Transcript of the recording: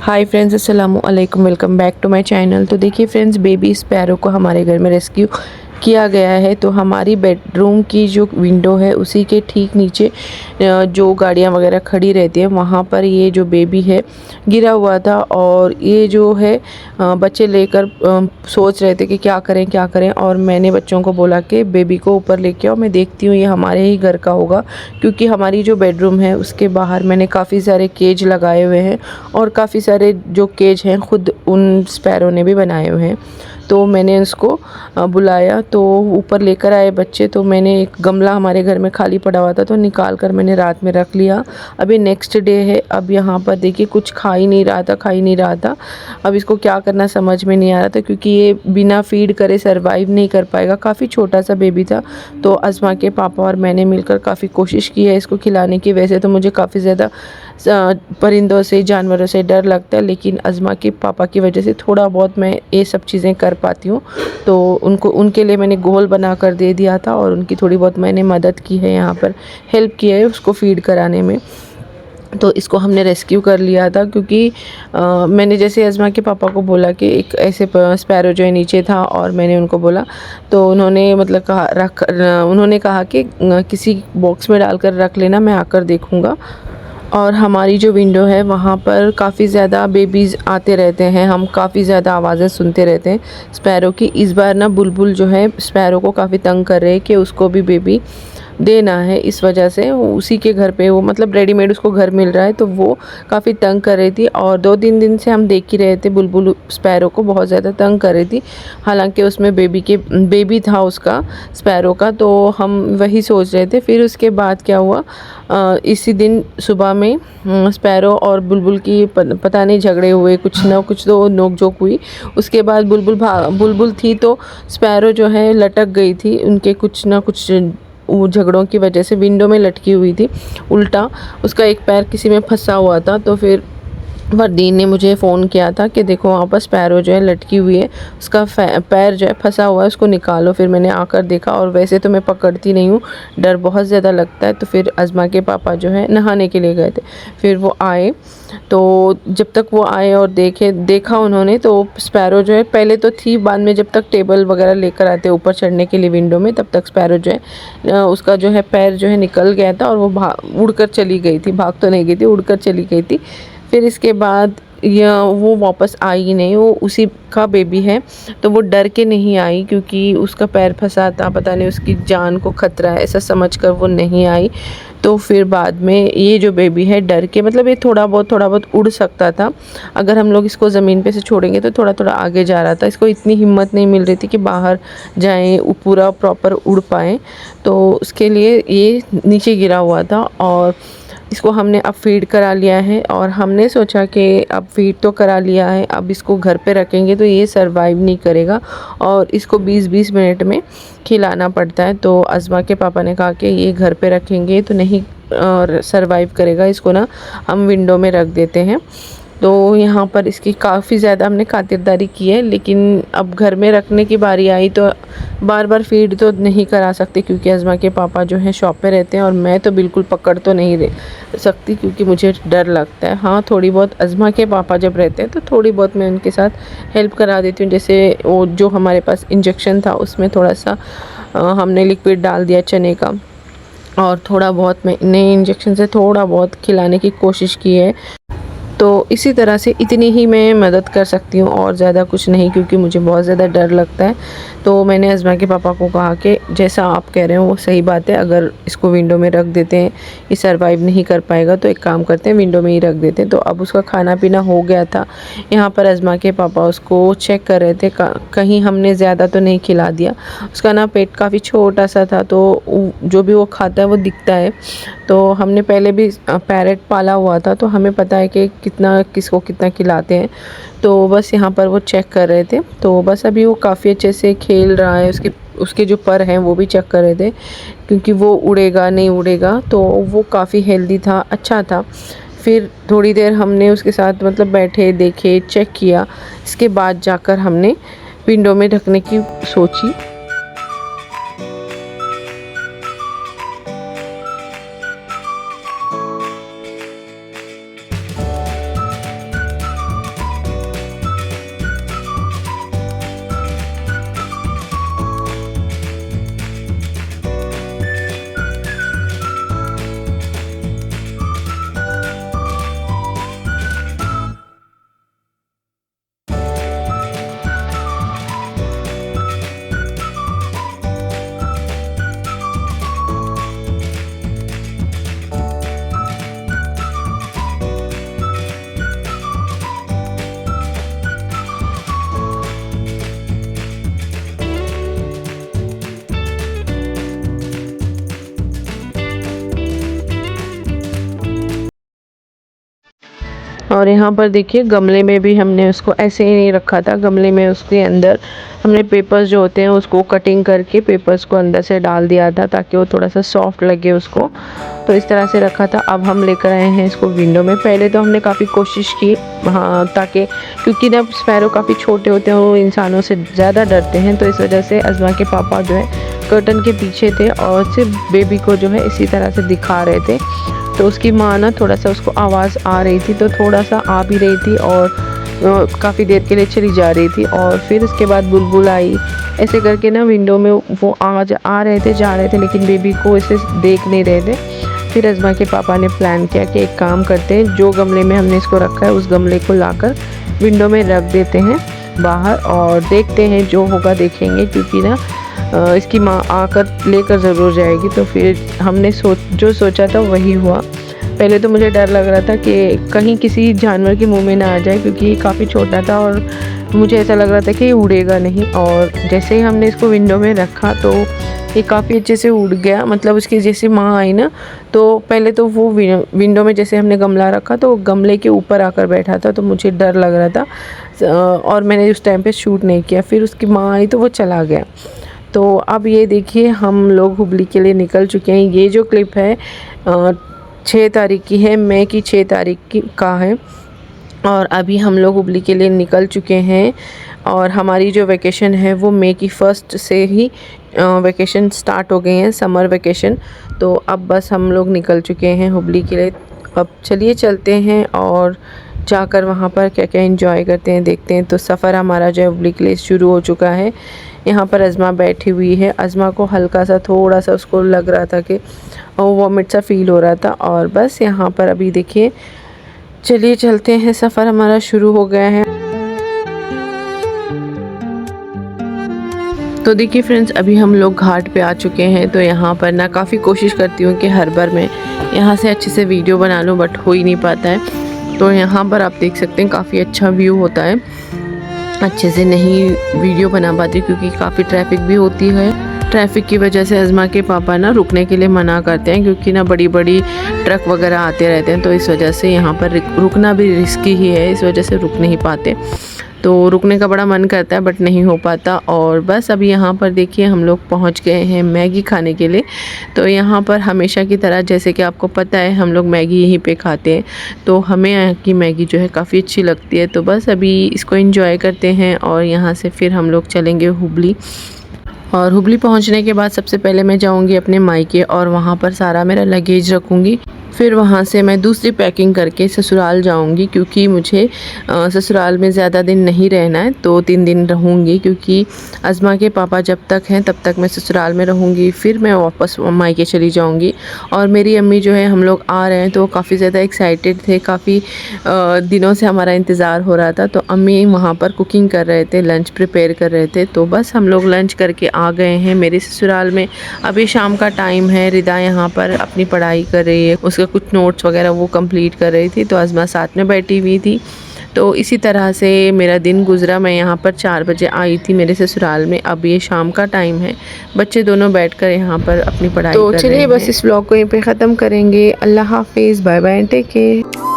हाय friends, अस्सलामु अलैकुम। Welcome back to my channel. तो देखिए फ्रेंड्स, बेबी स्पैरो को हमारे घर में रेस्क्यू किया गया है। तो हमारी बेडरूम की जो विंडो है उसी के ठीक नीचे जो गाड़ियाँ वगैरह खड़ी रहती हैं वहाँ पर ये जो बेबी है गिरा हुआ था। और ये जो है बच्चे लेकर सोच रहे थे कि क्या करें। और मैंने बच्चों को बोला कि बेबी को ऊपर लेके आओ, मैं देखती हूँ ये हमारे ही घर का होगा, क्योंकि हमारी जो बेडरूम है उसके बाहर मैंने काफ़ी सारे केज लगाए हुए हैं और काफ़ी सारे जो केज हैं ख़ुद उन स्पैरो ने भी बनाए हुए हैं। तो मैंने उसको बुलाया तो ऊपर लेकर आए बच्चे। तो मैंने एक गमला हमारे घर में खाली पड़ा हुआ था तो निकाल कर मैंने रात में रख लिया। अभी नेक्स्ट डे है। अब यहाँ पर देखिए कुछ खा ही नहीं रहा था। अब इसको क्या करना समझ में नहीं आ रहा था, क्योंकि ये बिना फीड करे सरवाइव नहीं कर पाएगा। काफ़ी छोटा सा बेबी था। तो अज़मा के पापा और मैंने मिलकर काफ़ी कोशिश की है इसको खिलाने की। वैसे तो मुझे काफ़ी ज़्यादा परिंदों से, जानवरों से डर लगता है, लेकिन अज़मा के पापा की वजह से थोड़ा बहुत मैं ये सब चीज़ें कर पाती हूँ। तो उनके लिए मैंने घोल बना कर दे दिया था और उनकी थोड़ी बहुत मैंने मदद की है, यहाँ पर हेल्प की है उसको फीड कराने में। तो इसको हमने रेस्क्यू कर लिया था, क्योंकि मैंने जैसे अज़मा के पापा को बोला कि एक ऐसे स्पैरो जो है नीचे था, और मैंने उनको बोला तो उन्होंने उन्होंने कहा कि किसी बॉक्स में डालकर रख लेना, मैं आकर देखूँगा। और हमारी जो विंडो है वहाँ पर काफ़ी ज़्यादा बेबीज़ आते रहते हैं, हम काफ़ी ज़्यादा आवाज़ें सुनते रहते हैं स्पैरो की। इस बार ना बुलबुल जो है स्पैरो को काफ़ी तंग कर रहे हैं कि उसको भी बेबी देना है। इस वजह से उसी के घर पे वो मतलब रेडीमेड उसको घर मिल रहा है, तो वो काफ़ी तंग कर रही थी। और 2-3 दिन से हम देख ही रहे थे बुलबुल स्पैरो को बहुत ज़्यादा तंग कर रही थी। हालांकि उसमें बेबी था उसका स्पैरो का, तो हम वही सोच रहे थे। फिर उसके बाद क्या हुआ, इसी दिन सुबह में स्पैरो और बुलबुल की पता नहीं झगड़े हुए, कुछ ना कुछ तो नोक झोंक हुई। उसके बाद बुलबुल थी तो स्पैरो जो है लटक गई थी उनके कुछ ना कुछ वो झगड़ों की वजह से। विंडो में लटकी हुई थी उल्टा, उसका एक पैर किसी में फंसा हुआ था। तो फिर वर्दीन ने मुझे फ़ोन किया था कि देखो वहाँ पर स्पैरो जो है लटकी हुई है, उसका पैर जो है फंसा हुआ है, उसको निकालो। फिर मैंने आकर देखा, और वैसे तो मैं पकड़ती नहीं हूँ, डर बहुत ज़्यादा लगता है। तो फिर अज़मा के पापा जो है नहाने के लिए गए थे, फिर वो आए। तो जब तक वो आए और देखा उन्होंने, तो स्पैरो जो है पहले तो थी, बाद में जब तक टेबल वगैरह लेकर आते ऊपर चढ़ने के लिए विंडो में, तब तक स्पैरो जो है उसका जो है पैर जो है निकल गया था और वो उड़कर चली गई थी। भाग तो नहीं गई थी, उड़कर चली गई थी। फिर इसके बाद वो वापस आई ही नहीं, वो उसी का बेबी है। तो वो डर के नहीं आई, क्योंकि उसका पैर फंसा था, पता नहीं उसकी जान को ख़तरा है ऐसा समझकर वो नहीं आई। तो फिर बाद में ये जो बेबी है डर के, मतलब ये थोड़ा बहुत उड़ सकता था। अगर हम लोग इसको ज़मीन पे से छोड़ेंगे तो थोड़ा थोड़ा आगे जा रहा था। इसको इतनी हिम्मत नहीं मिल रही थी कि बाहर जाएँ, पूरा प्रॉपर उड़ पाएँ। तो उसके लिए ये नीचे गिरा हुआ था, और इसको हमने अब फीड करा लिया है। और हमने सोचा कि अब फीड तो करा लिया है, अब इसको घर पे रखेंगे तो ये सरवाइव नहीं करेगा, और इसको 20-20 मिनट में खिलाना पड़ता है। तो अज़मा के पापा ने कहा कि ये घर पे रखेंगे तो नहीं सरवाइव करेगा, इसको ना हम विंडो में रख देते हैं। तो यहाँ पर इसकी काफ़ी ज़्यादा हमने खातिरदारी की है, लेकिन अब घर में रखने की बारी आई तो बार बार फीड तो नहीं करा सकते, क्योंकि अज़मा के पापा जो हैं शॉप पे रहते हैं, और मैं तो बिल्कुल पकड़ तो नहीं रह सकती, क्योंकि मुझे डर लगता है। हाँ, थोड़ी बहुत अज़मा के पापा जब रहते हैं तो थोड़ी बहुत मैं उनके साथ हेल्प करा देती हूँ। जैसे वो जो हमारे पास इंजेक्शन था उसमें थोड़ा सा हमने लिक्विड डाल दिया चने का, और थोड़ा बहुत मैंने इंजेक्शन से थोड़ा बहुत खिलाने की कोशिश की है। तो इसी तरह से इतनी ही मैं मदद कर सकती हूँ, और ज़्यादा कुछ नहीं, क्योंकि मुझे बहुत ज़्यादा डर लगता है। तो मैंने अज़मा के पापा को कहा कि जैसा आप कह रहे हो वो सही बात है, अगर इसको विंडो में रख देते हैं, ये सरवाइव नहीं कर पाएगा, तो एक काम करते हैं विंडो में ही रख देते हैं। तो अब उसका खाना पीना हो गया था। यहाँ पर अज़मा के पापा उसको चेक कर रहे थे, कहीं हमने ज़्यादा तो नहीं खिला दिया। उसका ना पेट काफ़ी छोटा सा था, तो जो भी वो खाता है वो दिखता है। तो हमने पहले भी पैरेट पाला हुआ था, तो हमें पता है कि किसको कितना खिलाते हैं। तो बस यहाँ पर वो चेक कर रहे थे। तो बस अभी वो काफ़ी अच्छे से खेल रहा है, उसके जो पर हैं वो भी चेक कर रहे थे, क्योंकि वो उड़ेगा नहीं उड़ेगा। तो वो काफ़ी हेल्दी था, अच्छा था। फिर थोड़ी देर हमने उसके साथ मतलब बैठे, देखे, चेक किया। इसके बाद जाकर हमने विंडो में रखने की सोची। और यहाँ पर देखिए गमले में भी हमने उसको ऐसे ही नहीं रखा था, गमले में उसके अंदर हमने पेपर्स जो होते हैं उसको कटिंग करके पेपर्स को अंदर से डाल दिया था ताकि वो थोड़ा सा सॉफ्ट लगे उसको। तो इस तरह से रखा था। अब हम लेकर आए हैं इसको विंडो में। पहले तो हमने काफ़ी कोशिश की, हाँ, ताकि क्योंकि ना स्पैरो काफ़ी छोटे होते हैं, वो इंसानों से ज़्यादा डरते हैं, तो इस वजह से अज़मा के पापा जो है कर्टन के पीछे थे और सिर्फ बेबी को जो है इसी तरह से दिखा रहे थे। तो उसकी माँ ना थोड़ा सा उसको आवाज़ आ रही थी, तो थोड़ा सा आ भी रही थी और काफ़ी देर के लिए चली जा रही थी। और फिर उसके बाद बुलबुल आई, ऐसे करके ना विंडो में वो आ रहे थे, जा रहे थे, लेकिन बेबी को ऐसे देख नहीं रहे थे। फिर अज़मा के पापा ने प्लान किया कि एक काम करते हैं, जो गमले में हमने इसको रखा है उस गमले को लाकर विंडो में रख देते हैं बाहर और देखते हैं जो होगा देखेंगे, क्योंकि ना इसकी माँ आकर लेकर ज़रूर जाएगी। तो फिर हमने जो सोचा था वही हुआ। पहले तो मुझे डर लग रहा था कि कहीं किसी जानवर के मुंह में ना आ जाए, क्योंकि ये काफ़ी छोटा था और मुझे ऐसा लग रहा था कि ये उड़ेगा नहीं। और जैसे ही हमने इसको विंडो में रखा तो ये काफ़ी अच्छे से उड़ गया। मतलब उसकी जैसे माँ आई ना, तो पहले तो वो विंडो में जैसे हमने गमला रखा तो गमले के ऊपर आकर बैठा था, तो मुझे डर लग रहा था और मैंने उस टाइम पे शूट नहीं किया। फिर उसकी माँ आई तो वो चला गया। तो अब ये देखिए हम लोग हुबली के लिए निकल चुके हैं। ये जो क्लिप है 6 तारीख की है, मई की 6 तारीख का है और अभी हम लोग हुबली के लिए निकल चुके हैं। और हमारी जो वैकेशन है वो मई की 1 से ही वैकेशन स्टार्ट हो गए हैं, समर वैकेशन। तो अब बस हम लोग निकल चुके हैं हुबली के लिए। अब चलिए चलते हैं और जाकर वहाँ पर क्या क्या एंजॉय करते हैं, देखते हैं। तो सफ़र हमारा जो है हुबली के लिए शुरू हो चुका है। यहाँ पर अज़मा बैठी हुई है। अज़मा को हल्का सा थोड़ा सा उसको लग रहा था कि वॉमिट सा फील हो रहा था। और बस यहाँ पर अभी देखिए, चलिए चलते हैं, सफ़र हमारा शुरू हो गया है। तो देखिए फ्रेंड्स, अभी हम लोग घाट पे आ चुके हैं। तो यहाँ पर ना काफ़ी कोशिश करती हूँ कि हर बार मैं यहाँ से अच्छे से वीडियो बना लूँ, बट हो ही नहीं पाता है। तो यहाँ पर आप देख सकते हैं काफ़ी अच्छा व्यू होता है। अच्छे से नहीं वीडियो बना पाती क्योंकि काफ़ी ट्रैफिक भी होती है। ट्रैफिक की वजह से अज़मा के पापा ना रुकने के लिए मना करते हैं, क्योंकि ना बड़ी बड़ी ट्रक वगैरह आते रहते हैं, तो इस वजह से यहाँ पर रुकना भी रिस्की ही है, इस वजह से रुक नहीं पाते। तो रुकने का बड़ा मन करता है बट नहीं हो पाता। और बस अभी यहाँ पर देखिए हम लोग पहुँच गए हैं मैगी खाने के लिए। तो यहाँ पर हमेशा की तरह, जैसे कि आपको पता है, हम लोग मैगी यहीं पे खाते हैं, तो हमें यहाँ की मैगी जो है काफ़ी अच्छी लगती है। तो बस अभी इसको एंजॉय करते हैं और यहाँ से फिर हम लोग चलेंगे हुबली। और हुबली पहुँचने के बाद सबसे पहले मैं जाऊँगी अपने मायके और वहाँ पर सारा मेरा लगेज रखूँगी। फिर वहाँ से मैं दूसरी पैकिंग करके ससुराल जाऊँगी, क्योंकि मुझे ससुराल में ज़्यादा दिन नहीं रहना है, तो 3 दिन रहूँगी, क्योंकि अज़मा के पापा जब तक हैं तब तक मैं ससुराल में रहूँगी। फिर मैं वापस मायके चली जाऊँगी। और मेरी अम्मी जो है, हम लोग आ रहे हैं तो काफ़ी ज़्यादा एक्साइटेड थे, काफ़ी दिनों से हमारा इंतज़ार हो रहा था। तो अम्मी वहाँ पर कुकिंग कर रहे थे, लंच प्रिपेयर कर रहे थे। तो बस हम लोग लंच करके आ गए हैं मेरे ससुराल में। अभी शाम का टाइम है। रिदा यहाँ पर अपनी पढ़ाई कर रही है, उसका कुछ नोट्स वगैरह वो कंप्लीट कर रही थी, तो अज़मा साथ में बैठी हुई थी। तो इसी तरह से मेरा दिन गुजरा। मैं यहाँ पर 4 बजे आई थी मेरे ससुराल में। अब ये शाम का टाइम है, बच्चे दोनों बैठकर यहाँ पर अपनी पढ़ाई कर रहे हैं। तो चलिए बस इस व्लॉग को यहीं पे ख़त्म करेंगे। अल्लाह हाफिज़, बाय बाय, टेक केयर।